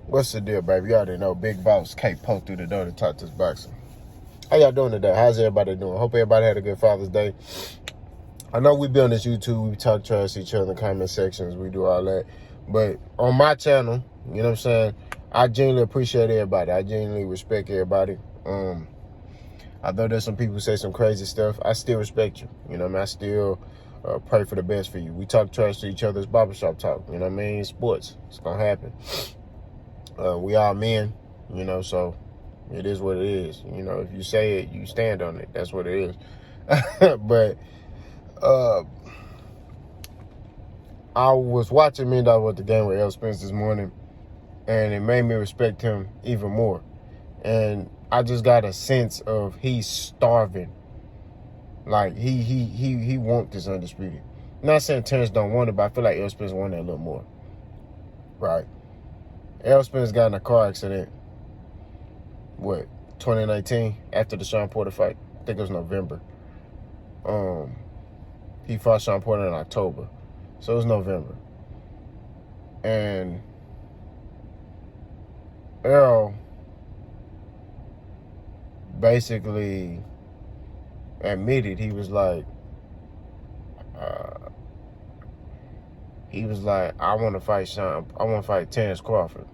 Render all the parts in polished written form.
What's the deal, baby? You already know Big Boss can't poke through the door to talk this boxing. How y'all doing today? How's everybody doing? Hope everybody had a good Father's Day. I know we be on this YouTube. We talk trash to each other in the comment sections. We do all that. But on my channel, you know what I'm saying, I genuinely appreciate everybody. I genuinely respect everybody. Although there's some people who say some crazy stuff, I still respect you. You know what I mean? I still pray for the best for you. We talk trash to each other's barbershop talk. You know what I mean? Sports. It's going to happen. We all men, you know, so it is what it is. You know, if you say it, you stand on it. That's what it is. But I was watching $1 Million Worth of Game with Errol Spence this morning, and it made me respect him even more. And I just got a sense of he's starving. Like, he wants this undisputed. I'm not saying Terrence don't want it, but I feel like Errol Spence wanted it a little more. Right. Errol Spence got in a car accident, 2019, after the Sean Porter fight. I think it was November. He fought Sean Porter in October. So it was November. And Errol basically admitted he was like, I want to fight Terrence Crawford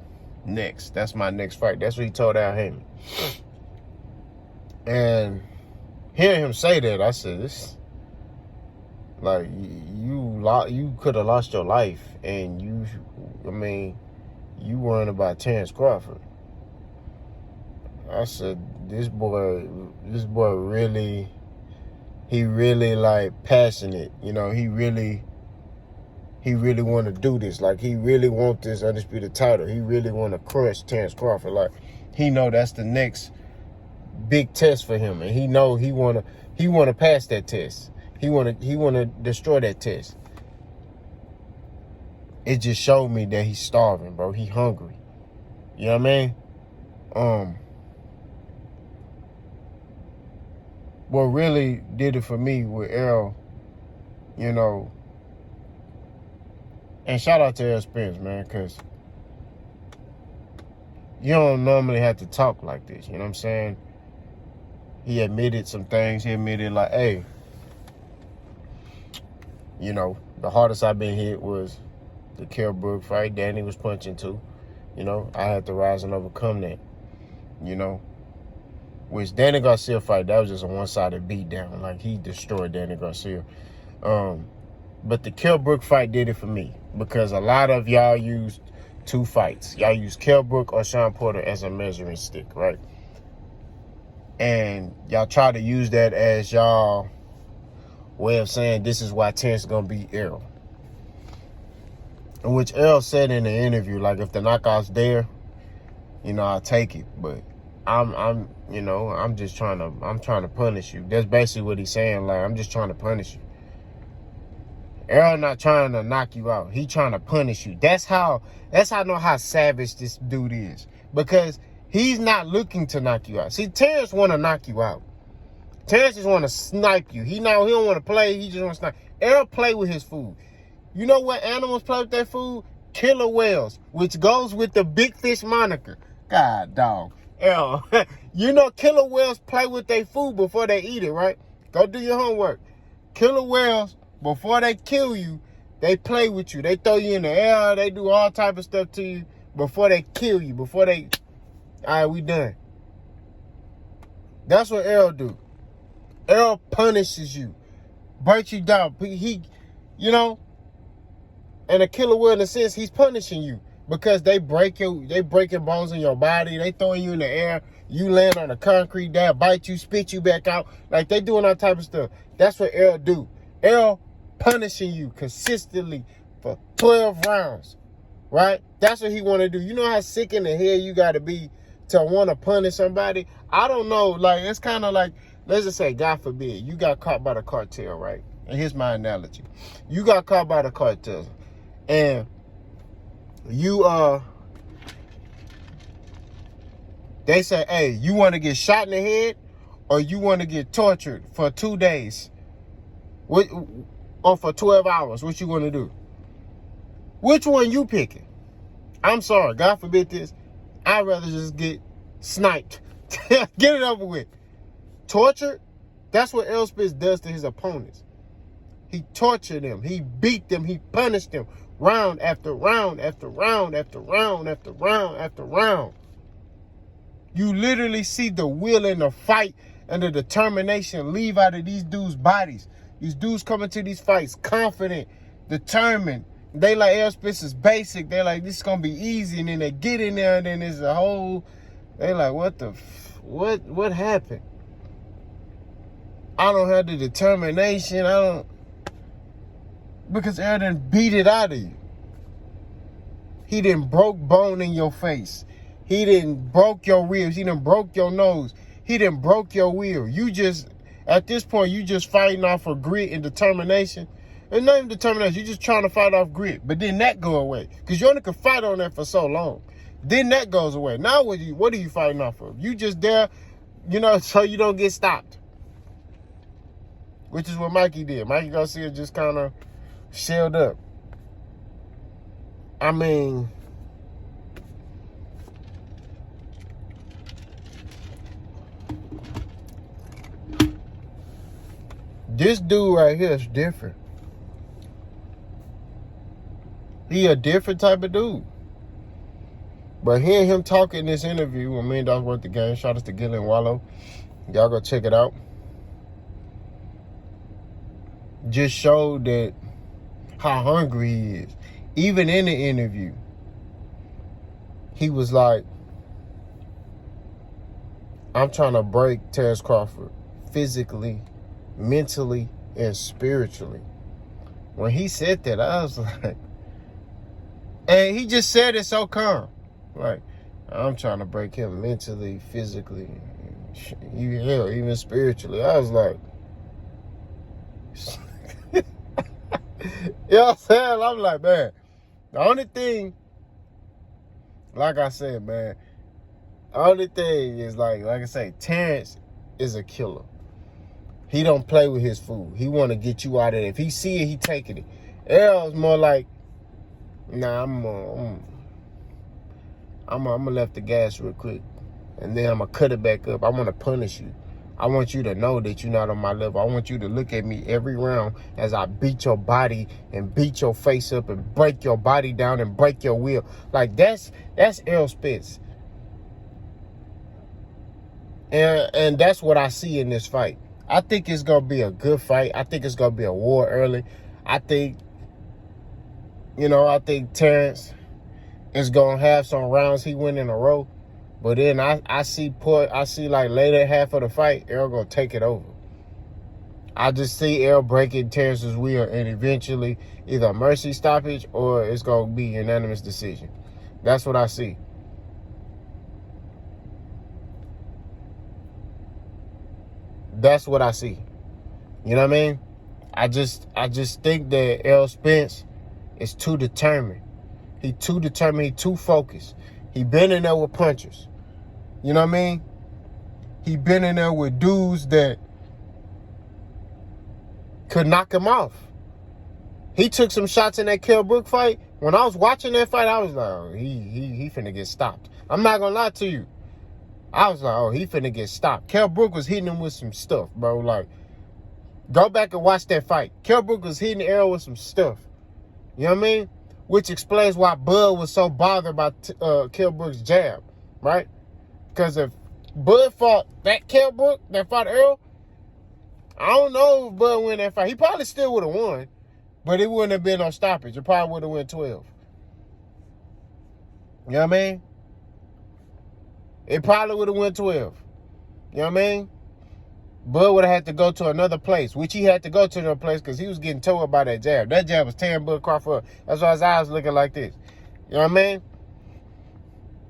next. That's my next fight. That's what he told Al Haymon. And hearing him say that, I said, this, like, you could have lost your life, and you worrying about Terrence Crawford. I said, this boy really, like, passionate. You know, he really want to do this. Like, he really want this undisputed title. He really want to crush Terrence Crawford. Like, he know that's the next big test for him, and he know he want to pass that test. He want to destroy that test. It just showed me that he's starving, bro. He hungry. You know what I mean? What really did it for me with Errol, you know, and shout out to Errol Spence, man, because you don't normally have to talk like this, you know what I'm saying? He admitted some things. He admitted, like, hey, you know, the hardest I've been hit was the Kell Brook fight. Danny was punching too. You know, I had to rise and overcome that, you know. Which Danny Garcia fight, that was just a one-sided beatdown. Like, he destroyed Danny Garcia. But the Kell Brook fight did it for me, because a lot of y'all used two fights. Y'all used Kell Brook or Sean Porter as a measuring stick, right? And y'all try to use that as y'all way of saying this is why Terrence is going to beat Errol. In which Errol said in the interview, like, if the knockout's there, you know, I'll take it. But I'm trying to punish you. That's basically what he's saying. Like, I'm just trying to punish you. Errol not trying to knock you out. He trying to punish you. That's how I know how savage this dude is. Because he's not looking to knock you out. See, Terrence want to knock you out. Terrence just want to snipe you. He don't want to play. He just want to snipe. Errol play with his food. You know what animals play with their food? Killer whales, which goes with the big fish moniker. God, dog. Errol, you know killer whales play with their food before they eat it, right? Go do your homework. Killer whales, before they kill you, they play with you. They throw you in the air. They do all type of stuff to you before they kill you. All right, we done. That's what Errol do. Errol punishes you, breaks you down. He, you know, and a killer whale, in a sense, he's punishing you. Because they breaking bones in your body. They throwing you in the air. You land on the concrete. They bite you, spit you back out. Like, they doing all type of stuff. That's what Errol do. Errol punishing you consistently for 12 rounds. Right? That's what he want to do. You know how sick in the head you got to be to want to punish somebody? I don't know. Like, it's kind of like, let's just say, God forbid, you got caught by the cartel, right? And here's my analogy. You got caught by the cartel. And they say, hey, you want to get shot in the head or you want to get tortured for 2 days or for 12 hours? What you going to do? Which one you picking? I'm sorry, God forbid this. I'd rather just get sniped. Get it over with. Tortured? That's what Errol Spence does to his opponents. He tortured them. He beat them. He punished them. Round after round after round after round after round after round. You literally see the will and the fight and the determination leave out of these dudes' bodies. These dudes come into these fights confident, determined. They like Errol Spence is basic. They like, this is going to be easy. And then they get in there and then there's a whole, they like, what happened? I don't have the determination. Because Errol done beat it out of you. He done broke bone in your face. He done broke your ribs. He done broke your nose. He done broke your will. You just, at this point, you just fighting off of grit and determination. It's not even determination. You're just trying to fight off grit. But then that go away. Because you only can fight on that for so long. Then that goes away. Now what are you fighting off of? You just there, so you don't get stopped. Which is what Mikey did. Mikey Garcia just kind of shelled up. I mean, this dude right here is different. He a different type of dude. But hearing him talk in this interview with $1 million worth of game, shout out to Gillen Wallow. Y'all go check it out. Just showed that how hungry he is. Even in the interview, he was like, I'm trying to break Terrence Crawford physically, mentally, and spiritually. When he said that, I was like, and he just said it so calm. Like, I'm trying to break him mentally, physically, even spiritually. I was like, you know what I'm saying? I'm like, man, the only thing, like I said, man, the only thing is like I say, Terrence is a killer. He don't play with his food. He want to get you out of it. If he see it, he taking it. Errol's more like, nah, I'm gonna left the gas real quick, and then I'm gonna cut it back up. I want to punish you. I want you to know that you're not on my level. I want you to look at me every round as I beat your body and beat your face up and break your body down and break your will. Like, that's Errol Spence. And that's what I see in this fight. I think it's going to be a good fight. I think it's going to be a war early. I think Terrence is going to have some rounds he win in a row. But then I see like later half of the fight, Errol gonna take it over. I just see Errol breaking Terrence's will and eventually either a mercy stoppage or it's gonna be unanimous decision. That's what I see. That's what I see. You know what I mean? I just think that Errol Spence is too determined. He too determined. He too focused. He been in there with punchers. You know what I mean? He been in there with dudes that could knock him off. He took some shots in that Kell Brook fight. When I was watching that fight, I was like, oh, he finna get stopped. I'm not gonna lie to you. I was like, oh, he finna get stopped. Kell Brook was hitting him with some stuff, bro. Like, go back and watch that fight. Kell Brook was hitting Errol with some stuff. You know what I mean? Which explains why Bud was so bothered by Kell Brook's jab, right? Because if Bud fought that Kell Brook that fought Errol, I don't know if Bud win that fight. He probably still would have won, but it wouldn't have been no stoppage. It probably would have won 12. You know what I mean? It probably would have won 12. You know what I mean? Bud would have had to go to another place, which he had to go to another place because he was getting tore up by that jab. That jab was tearing Bud Crawford up. That's why his eyes looking like this. You know what I mean?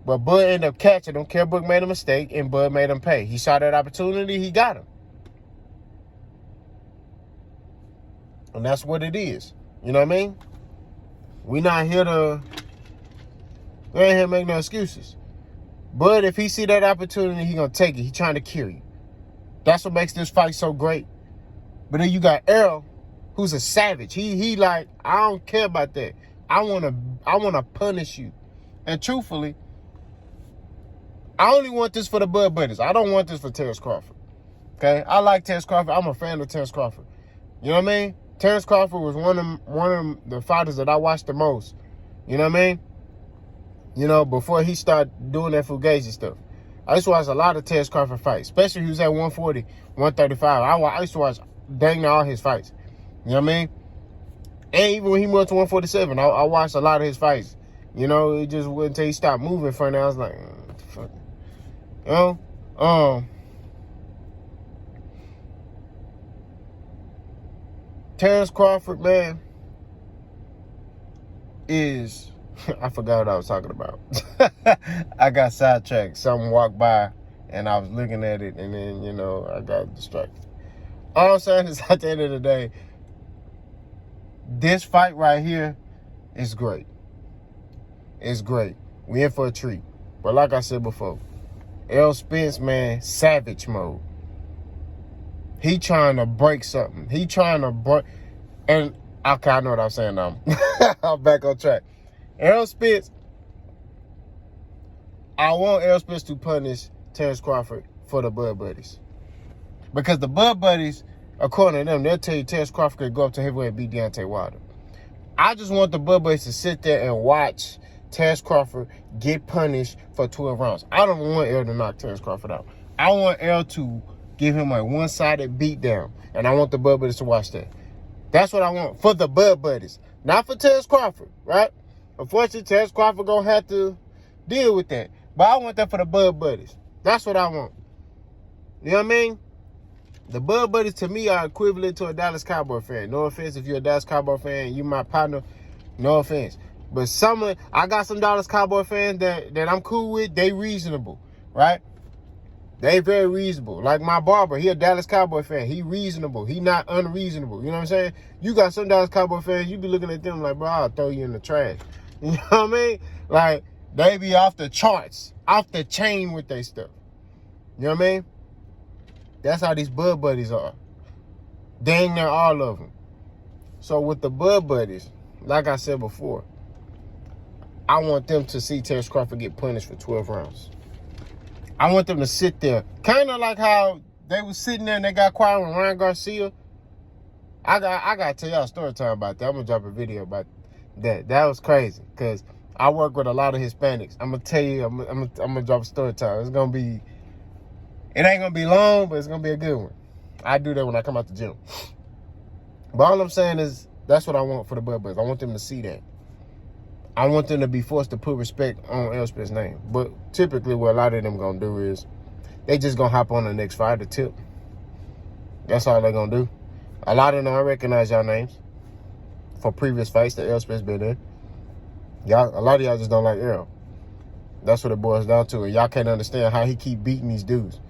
But Bud ended up catching him. Kell Brook made a mistake, and Bud made him pay. He saw that opportunity. He got him. And that's what it is. You know what I mean? We ain't here to make no excuses. But if he see that opportunity, he gonna take it. He trying to kill you. That's what makes this fight so great. But then you got Errol, who's a savage. He like, I don't care about that. I wanna punish you. And truthfully, I only want this for the Bud Buddies. I don't want this for Terrence Crawford. Okay? I like Terrence Crawford. I'm a fan of Terrence Crawford. You know what I mean? Terrence Crawford was one of the fighters that I watched the most. You know what I mean? You know, before he started doing that Fugazi stuff. I used to watch a lot of Terrence Crawford fights, especially when he was at 140, 135. I used to watch dang near all his fights. You know what I mean? And even when he moved to 147, I watched a lot of his fights. You know, it just wasn't until he stopped moving from there. I was like, what the fuck? You know? Terrence Crawford, man, is... I forgot what I was talking about. I got sidetracked. Something walked by, and I was looking at it, and then, you know, I got distracted. All I'm saying is, at the end of the day, this fight right here is great. It's great. We in for a treat. But like I said before, Errol Spence, man, savage mode. He trying to break something. He trying to break... And, okay, I know what I'm saying now. I'm back on track. Errol Spence, I want Errol Spence to punish Terrence Crawford for the Bud Buddies. Because the Bud Buddies, according to them, they'll tell you Terrence Crawford could go up to heavyweight and beat Deontay Wilder. I just want the Bud Buddies to sit there and watch Terrence Crawford get punished for 12 rounds. I don't want Errol to knock Terrence Crawford out. I want Errol to give him a one-sided beatdown. And I want the Bud Buddies to watch that. That's what I want for the Bud Buddies. Not for Terrence Crawford, right? Unfortunately, Terrence Crawford going to have to deal with that. But I want that for the Bud Buddies. That's what I want. You know what I mean? The Bud Buddies, to me, are equivalent to a Dallas Cowboy fan. No offense if you're a Dallas Cowboy fan, you my partner. No offense. But I got some Dallas Cowboy fans that I'm cool with. They reasonable, right? They very reasonable. Like my barber, he a Dallas Cowboy fan. He reasonable. He not unreasonable. You know what I'm saying? You got some Dallas Cowboy fans, you be looking at them like, bro, I'll throw you in the trash. You know what I mean? Like, they be off the charts, off the chain with their stuff. You know what I mean? That's how these Bud Buddies are. Dang near all of them. So with the Bud Buddies, like I said before, I want them to see Terrence Crawford get punished for 12 rounds. I want them to sit there. Kind of like how they was sitting there and they got quiet with Ryan Garcia. I got to tell y'all a story time about that. I'm going to drop a video about that. That was crazy because I work with a lot of Hispanics. I'm going to tell you, I'm going to drop a story time. It's going to be, it ain't going to be long, but it's going to be a good one. I do that when I come out the gym. But all I'm saying is that's what I want for the Bud Buddies. I want them to see that. I want them to be forced to put respect on Errol Spence's name. But typically what a lot of them going to do is they just going to hop on the next fight to tip. That's all they're going to do. A lot of them, I recognize y'all names for previous fights that Errol Spence been in. Y'all, a lot of y'all just don't like Errol. That's what it boils down to. And y'all can't understand how he keep beating these dudes.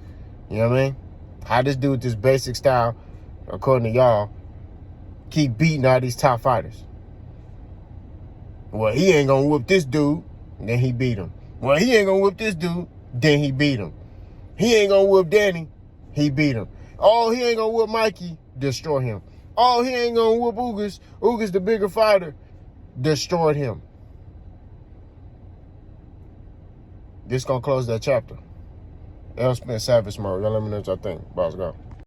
You know what I mean? How this dude, this basic style, according to y'all, keep beating all these top fighters. Well, he ain't gonna whoop this dude, then he beat him. Well, he ain't gonna whoop this dude, then he beat him. He ain't gonna whoop Danny, he beat him. Oh, he ain't gonna whoop Mikey, destroy him. Oh, he ain't gonna whoop Ugas. Ugas, the bigger fighter, destroyed him. This gonna close that chapter. Errol Spence savage mode. Y'all let me know what y'all think. Boss, go.